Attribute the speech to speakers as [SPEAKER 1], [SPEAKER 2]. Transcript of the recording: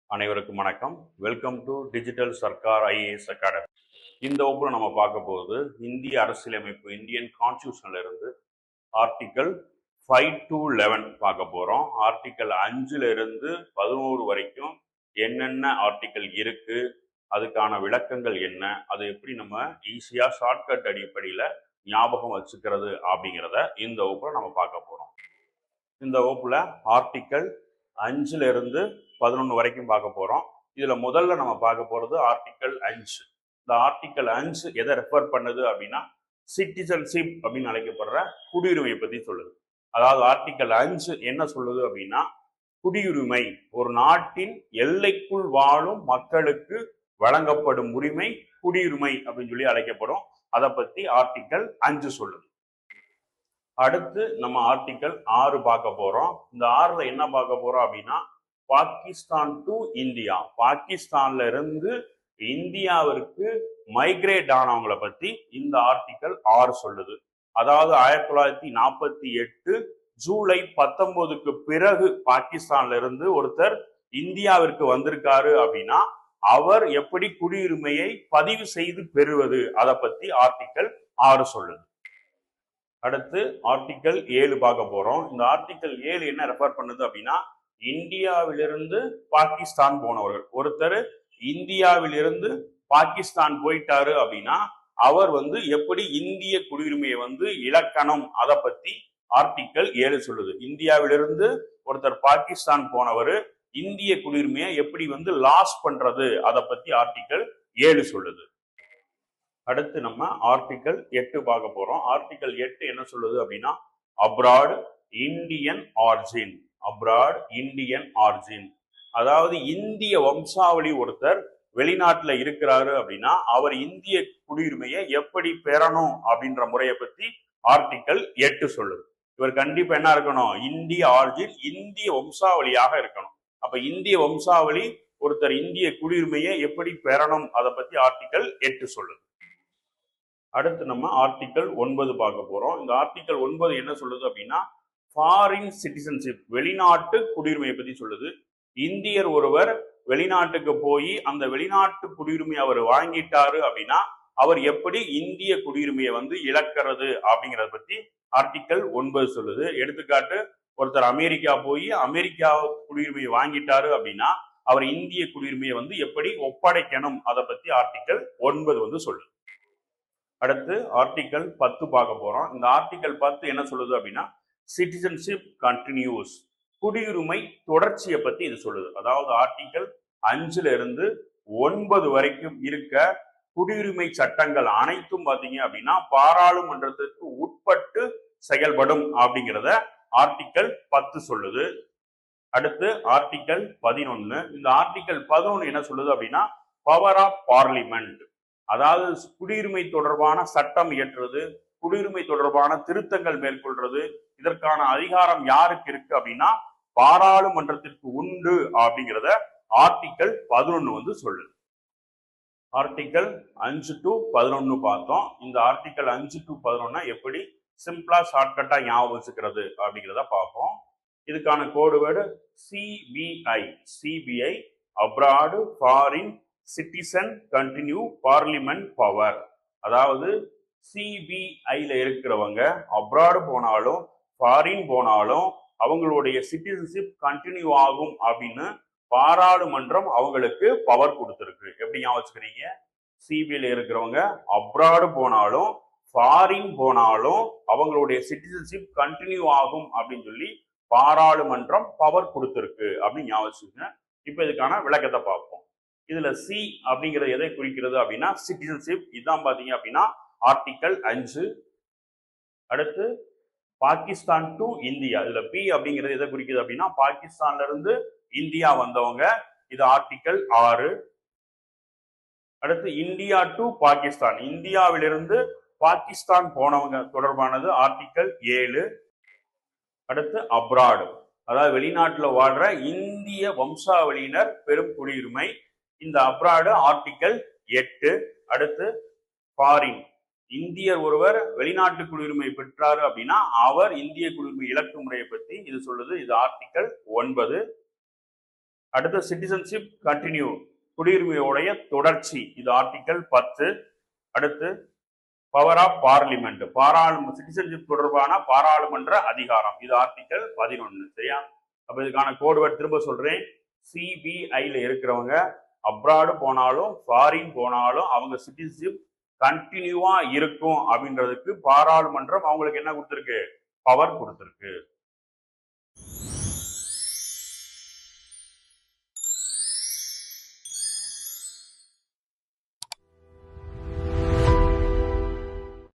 [SPEAKER 1] அனைவருக்கும் வணக்கம். Welcome to digital Sarkar IAS academy. இந்த வகுப்புல நம்ம பார்க்க போகுது இந்திய அரசியலமைப்பு இந்தியன் கான்ஸ்டியூஷன்ல இருந்து ஆர்டிகல் 5 to 11 பார்க்க போறோம். ஆர்டிகல் 5ல இருந்து 11 வரைக்கும் என்னென்ன ஆர்டிகல் இருக்கு, அதுக்கான விளக்கங்கள் என்ன, அதை எப்படி நம்ம ஈஸியா ஷார்ட்கட் அடிப்படையில ஞாபகம் வச்சுக்கிறது அப்படிங்கிறத இந்த வகுப்புல நம்ம பார்க்க போறோம். இந்த வகுப்புல ஆர்டிகல் 5ல இருந்து 11 வரைக்கும் பார்க்க போறோம். இதுல முதல்ல நம்ம பார்க்க போறது ஆர்டிகல் 5. இந்த ஆர்டிகல் 5 எதை ரெஃபர் பண்ணுது அப்படின்னா சிட்டிசன்ஷிப் அப்படின்னு அழைக்கப்படுற குடியுரிமையை பத்தி சொல்லுது. அதாவது ஆர்டிகல் 5 என்ன சொல்லுது அப்படின்னா குடியுரிமை ஒரு நாட்டின் எல்லைக்குள் வாழும் மக்களுக்கு வழங்கப்படும் உரிமை குடியுரிமை அப்படின்னு சொல்லி அழைக்கப்படும். அதை பத்தி ஆர்டிகல் 5 சொல்லுது. அடுத்து நம்ம ஆர்டிகல் 6 பார்க்க போறோம். இந்த 6ல என்ன பார்க்க போறோம் அப்படின்னா பாகிஸ்தான் டு இந்தியா, பாகிஸ்தான்ல இருந்து இந்தியாவிற்கு மைக்ரேட் ஆனவங்களை பத்தி இந்த ஆர்டிகல் 6 சொல்லுது. அதாவது 1948 ஜூலை 19க்கு பிறகு பாகிஸ்தான்ல இருந்து ஒருத்தர் இந்தியாவிற்கு வந்திருக்காரு அப்படின்னா அவர் எப்படி குடியுரிமையை பதிவு செய்து பெறுவது, அதை பத்தி ஆர்டிகல் 6 சொல்லுது. அடுத்து ஆர்டிகல் 7 பார்க்க போறோம். இந்த ஆர்டிகல் 7 என்ன ரெஃபர் பண்ணுது அப்படின்னா இந்தியாவிலிருந்து பாகிஸ்தான் போனவர்கள், ஒருத்தர் இந்தியாவிலிருந்து பாகிஸ்தான் போயிட்டாரு அப்படின்னா அவர் எப்படி இந்திய குடியுரிமையை இழக்கணும், அதை பத்தி ஆர்டிகல் 7 சொல்லுது. இந்தியாவிலிருந்து ஒருத்தர் பாகிஸ்தான் போனவர் இந்திய குடியுரிமையை எப்படி லாஸ் பண்றது, அதை பத்தி ஆர்டிகல் 7 சொல்லுது. அடுத்து நம்ம ஆர்டிகல் 8 பார்க்க போறோம். ஆர்டிகல் 8 என்ன சொல்லுது அப்படின்னா abroad Indian origin, abroad Indian origin, அதாவது இந்திய வம்சாவளி ஒருத்தர் வெளிநாட்டுல இருக்கிறாரு அப்படின்னா அவர் இந்திய குடியுரிமையை எப்படி பெறணும் அப்படின்ற முறையை பத்தி ஆர்டிகல் 8 சொல்லுது. இவர் கண்டிப்பா என்ன இருக்கணும், இந்திய ஆர்ஜின், இந்திய வம்சாவளியாக இருக்கணும். அப்ப இந்திய வம்சாவளி ஒருத்தர் இந்திய குடியுரிமையை எப்படி பெறணும், அதை பத்தி ஆர்டிகல் 8 சொல்லுது. அடுத்து நம்ம ஆர்டிகல் 9 பார்க்க போறோம். இந்த ஆர்டிகல் 9 என்ன சொல்லுது அப்படின்னா ஃபாரின் சிட்டிசன்ஷிப், வெளிநாட்டு குடியுரிமையை பத்தி சொல்லுது. இந்தியர் ஒருவர் வெளிநாட்டுக்கு போய் அந்த வெளிநாட்டு குடியுரிமை அவர் வாங்கிட்டாரு அப்படின்னா அவர் எப்படி இந்திய குடியுரிமையை இழக்கிறது அப்படிங்கிறத பத்தி ஆர்டிகல் 9 சொல்லுது. எடுத்துக்காட்டு, ஒருத்தர் அமெரிக்கா போய் அமெரிக்கா குடியுரிமையை வாங்கிட்டாரு அப்படின்னா அவர் இந்திய குடியுரிமையை எப்படி ஒப்படைக்கணும், அதை பத்தி ஆர்டிகல் 9 சொல்லுது. அடுத்து ஆர்டிகல் 10 பார்க்க போறோம். இந்த ஆர்டிகல் 10 என்ன சொல்லுது அப்படின்னா சிட்டிசன்ஷிப் கண்டினியூஸ், குடியுரிமை தொடர்ச்சியை பத்தி இது சொல்லுது. அதாவது ஆர்டிகல் 5ல இருந்து 9 வரைக்கும் இருக்க குடியுரிமை சட்டங்கள் அனைத்தும் பாத்தீங்க அப்படின்னா பாராளுமன்றத்திற்கு உட்பட்டு செயல்படும் அப்படிங்கிறத ஆர்டிகல் 10 சொல்லுது. அடுத்து ஆர்டிகல் 11. இந்த ஆர்டிகல் 11 என்ன சொல்லுது அப்படின்னா பவர் ஆஃப் பார்லிமெண்ட், அதாவது குடியுரிமை தொடர்பான சட்டம் இயற்றுறது, குடியுரிமை தொடர்பான திருத்தங்கள் மேற்கொள்றது, இதற்கான அதிகாரம் யாருக்கு இருக்கு அப்படின்னா பாராளுமன்றத்திற்கு உண்டு அப்படிங்கிறத ஆர்டிகல் 11 சொல்லுது. ஆர்டிகல் 5 to 11 பார்த்தோம். இந்த ஆர்டிகல் 5 to 11 எப்படி சிம்பிளா ஷார்ட்கட்டா ஞாபகம் வச்சுக்கிறது அப்படிங்கிறத பார்ப்போம். இதுக்கான கோடு word CBI, CBI abroad foreign citizen continue parliament power. அதாவது சிபிஐல இருக்கிறவங்க அப்ராடு போனாலும் ஃபாரின் போனாலும் அவங்களுடைய சிட்டிசன்ஷிப் கண்டினியூ ஆகும் அப்படின்னு பாராளுமன்றம் அவங்களுக்கு பவர் கொடுத்துருக்கு. எப்படி ஞாபகம் வச்சுக்கிறீங்க, சிபிஐல இருக்கிறவங்க அப்ராடு போனாலும் ஃபாரின் போனாலும் அவங்களுடைய சிட்டிசன்ஷிப் கண்டினியூ ஆகும் அப்படின்னு சொல்லி பாராளுமன்றம் பவர் கொடுத்துருக்கு அப்படின்னு ஞாபகம் வச்சுக்கோங்க. இப்ப இதுக்கான விளக்கத்தை பார்ப்போம். இதுல சி அப்படிங்கிறது எதை குறிக்கிறது அப்படின்னா சிட்டிசன்ஷிப், இதுதான் பாத்தீங்க அப்படின்னா ஆர்டிகல் 5. அடுத்து பாகிஸ்தான் டு இந்தியா, இதுல பி அப்படிங்கிறது எதை குறிக்கிறது அப்படின்னா பாகிஸ்தான்ல இருந்து இந்தியா வந்தவங்க, இது ஆர்டிகல் 6. அடுத்து இந்தியா டு பாகிஸ்தான், இந்தியாவிலிருந்து பாகிஸ்தான் போனவங்க தொடர்பானது ஆர்டிகல் 7. அடுத்து அப்ராடு, அதாவது வெளிநாட்டுல வாழ்ற இந்திய வம்சாவளியினர் பெரும் குடியுரிமை, இந்த அப்ராடு ஆர்டிகல் 8. அடுத்து ஃபாரின், இந்தியர் ஒருவர் வெளிநாட்டு குடியுரிமை பெற்றாரு அப்படின்னா அவர் இந்திய குடியுரிமை இழக்கும் முறையை பத்தி இது சொல்லுது, இது ஆர்டிகல் 9. அடுத்து சிட்டிசன்ஷிப் கண்டினியூ, குடியுரிமையோடைய தொடர்ச்சி, இது ஆர்டிகல் 10. அடுத்து பவர் ஆஃப் பார்லிமெண்ட், சிட்டிசன்ஷிப் தொடர்பான பாராளுமன்ற அதிகாரம், இது ஆர்டிகல் 11. சரியா? அப்ப இதுக்கான கோட் வேர்ட் திரும்ப சொல்றேன். சிபிஐல இருக்கிறவங்க அப்ராடு போனாலும் ஃபாரின் போனாலும் அவங்க சிட்டிசன்ஷிப் கண்டினியூவா இருக்கும் அப்படின்றதுக்கு பாராளுமன்றம் அவங்களுக்கு என்ன கொடுத்துருக்கு? பவர் கொடுத்துருக்கு.